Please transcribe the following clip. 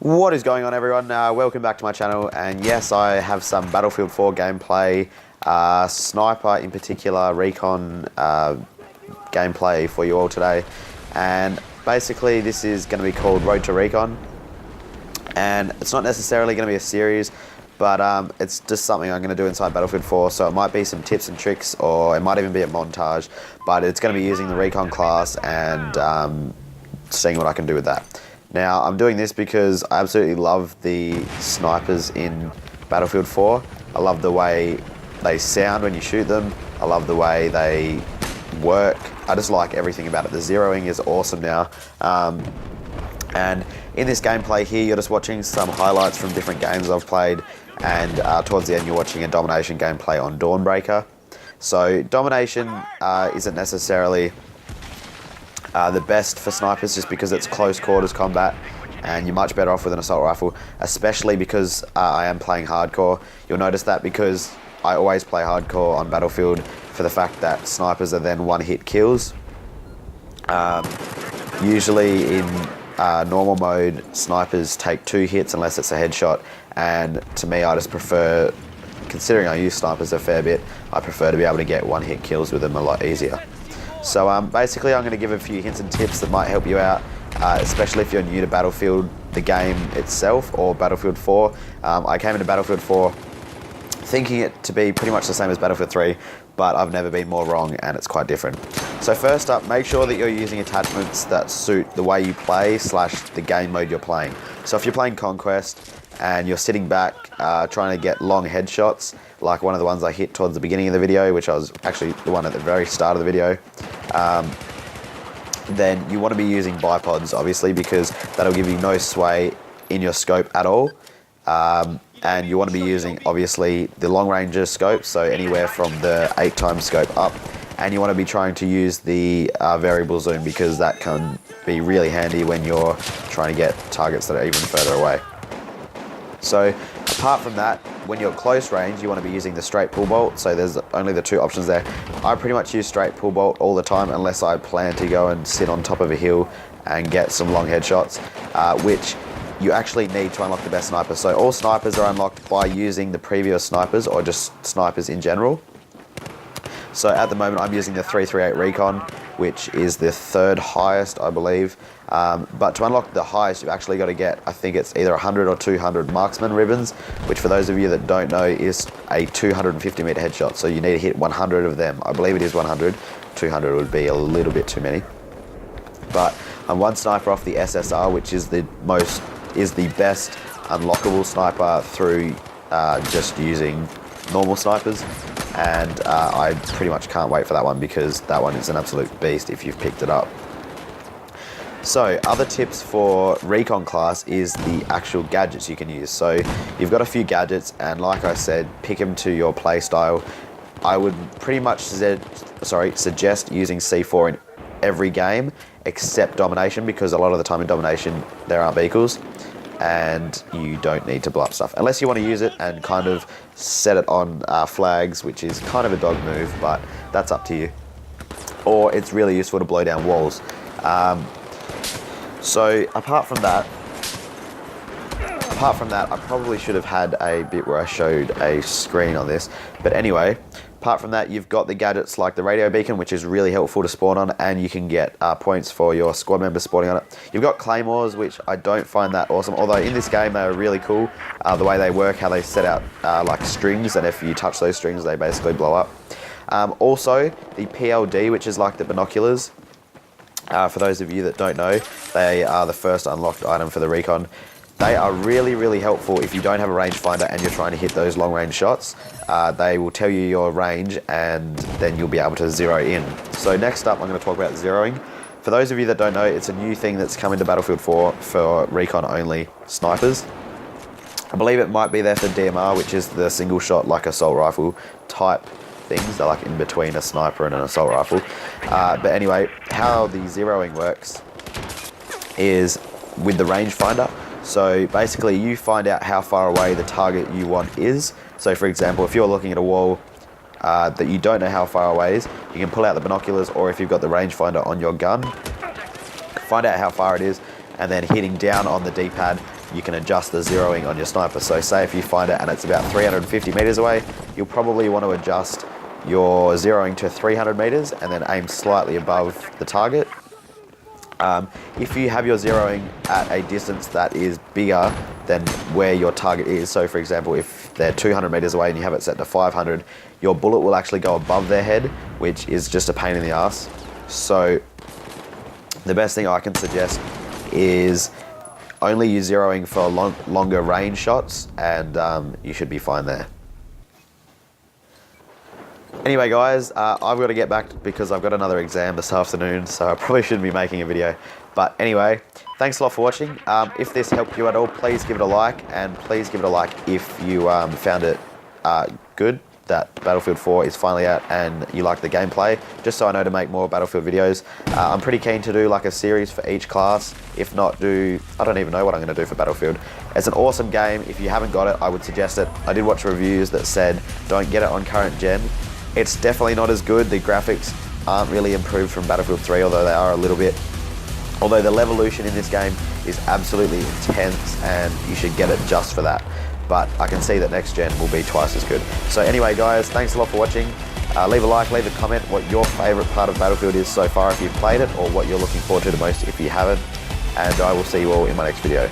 What is going on, everyone? Welcome back to my channel, and yes, I have some Battlefield 4 gameplay, sniper in particular, recon gameplay for you all today. And basically this is going to be called Road to Recon, and it's not necessarily going to be a series, but it's just something I'm going to do inside Battlefield 4, so it might be some tips and tricks, or it might even be a montage, but it's going to be using the recon class and seeing what I can do with that. Now, I'm doing this because I absolutely love the snipers in Battlefield 4. I love the way they sound when you shoot them. I love the way they work. I just like everything about it. The zeroing is awesome now. And in this gameplay here, you're just watching some highlights from different games I've played, and towards the end you're watching a domination gameplay on Dawnbreaker. So domination isn't necessarily the best for snipers, just because it's close quarters combat and you're much better off with an assault rifle, especially because I am playing hardcore. You'll notice that because I always play hardcore on Battlefield for the fact that snipers are then one-hit kills. Usually in normal mode, snipers take 2 hits unless it's a headshot, and to me, I just prefer, considering I use snipers a fair bit, I prefer to be able to get one-hit kills with them a lot easier. So basically I'm going to give a few hints and tips that might help you out, especially if you're new to Battlefield, the game itself, or Battlefield 4. I came into Battlefield 4 thinking it to be pretty much the same as Battlefield 3, but I've never been more wrong, and it's quite different. So first up, make sure that you're using attachments that suit the way you play / the game mode you're playing. So if you're playing Conquest and you're sitting back trying to get long headshots, like one of the ones I hit towards the beginning of the video, which I was actually the one at the very start of the video, then you want to be using bipods, obviously, because that'll give you no sway in your scope at all. And you want to be using, obviously, the long range scope, so anywhere from the 8x scope up. And you want to be trying to use the variable zoom, because that can be really handy when you're trying to get targets that are even further away. So apart from that, when you're close range, you want to be using the straight pull bolt. So there's only the 2 options there. I pretty much use straight pull bolt all the time, unless I plan to go and sit on top of a hill and get some long headshots, which you actually need to unlock the best sniper. So all snipers are unlocked by using the previous snipers, or just snipers in general. So at the moment I'm using the 338 Recon, which is the 3rd highest, I believe. But to unlock the highest, you've actually got to get, I think it's either 100 or 200 marksman ribbons, which for those of you that don't know is a 250 meter headshot. So you need to hit 100 of them. I believe it is 100. 200 would be a little bit too many. But I'm one sniper off the SSR, which is the best unlockable sniper through just using normal snipers. And I pretty much can't wait for that one, because that one is an absolute beast if you've picked it up. So other tips for recon class is the actual gadgets you can use. So you've got a few gadgets, and like I said, pick them to your play style. I would pretty much suggest using C4 in every game except domination, because a lot of the time in domination there aren't vehicles and you don't need to blow up stuff unless you want to use it and kind of set it on flags, which is kind of a dog move, but that's up to you. Or it's really useful to blow down walls. So apart from that, I probably should have had a bit where I showed a screen on this, but anyway, apart from that, you've got the gadgets like the radio beacon, which is really helpful to spawn on, and you can get points for your squad members spawning on it. You've got claymores, which I don't find that awesome, although in this game they are really cool. The way they work, how they set out like strings, and if you touch those strings, they basically blow up. Also, the PLD, which is like the binoculars. For those of you that don't know, they are the first unlocked item for the recon. They are really, really helpful if you don't have a rangefinder and you're trying to hit those long range shots. They will tell you your range, and then you'll be able to zero in. So next up, I'm going to talk about zeroing. For those of you that don't know, it's a new thing that's come into Battlefield 4 for recon only snipers. I believe it might be there for DMR, which is the single shot like assault rifle type things. They're like in between a sniper and an assault rifle. But anyway, how the zeroing works is with the rangefinder. So basically you find out how far away the target you want is. So for example, if you're looking at a wall that you don't know how far away is, you can pull out the binoculars, or if you've got the rangefinder on your gun, find out how far it is, and then hitting down on the D-pad you can adjust the zeroing on your sniper. So say if you find it and it's about 350 meters away, you'll probably want to adjust your zeroing to 300 meters and then aim slightly above the target. If you have your zeroing at a distance that is bigger than where your target is, so for example, if they're 200 meters away and you have it set to 500, your bullet will actually go above their head, which is just a pain in the ass. So the best thing I can suggest is only use zeroing for longer range shots, and you should be fine there. Anyway guys, I've got to get back because I've got another exam this afternoon, so I probably shouldn't be making a video. But anyway, thanks a lot for watching. If this helped you at all, please give it a like, and please give it a like if you found it good that Battlefield 4 is finally out and you like the gameplay, just so I know to make more Battlefield videos. I'm pretty keen to do like a series for each class, if not I don't even know what I'm going to do for Battlefield. It's an awesome game. If you haven't got it, I would suggest it. I did watch reviews that said don't get it on current gen. It's definitely not as good. The graphics aren't really improved from Battlefield 3, although they are a little bit. Although the Levolution in this game is absolutely intense and you should get it just for that. But I can see that next gen will be twice as good. So anyway guys, thanks a lot for watching. Leave a like, leave a comment what your favourite part of Battlefield is so far if you've played it, or what you're looking forward to the most if you haven't. And I will see you all in my next video.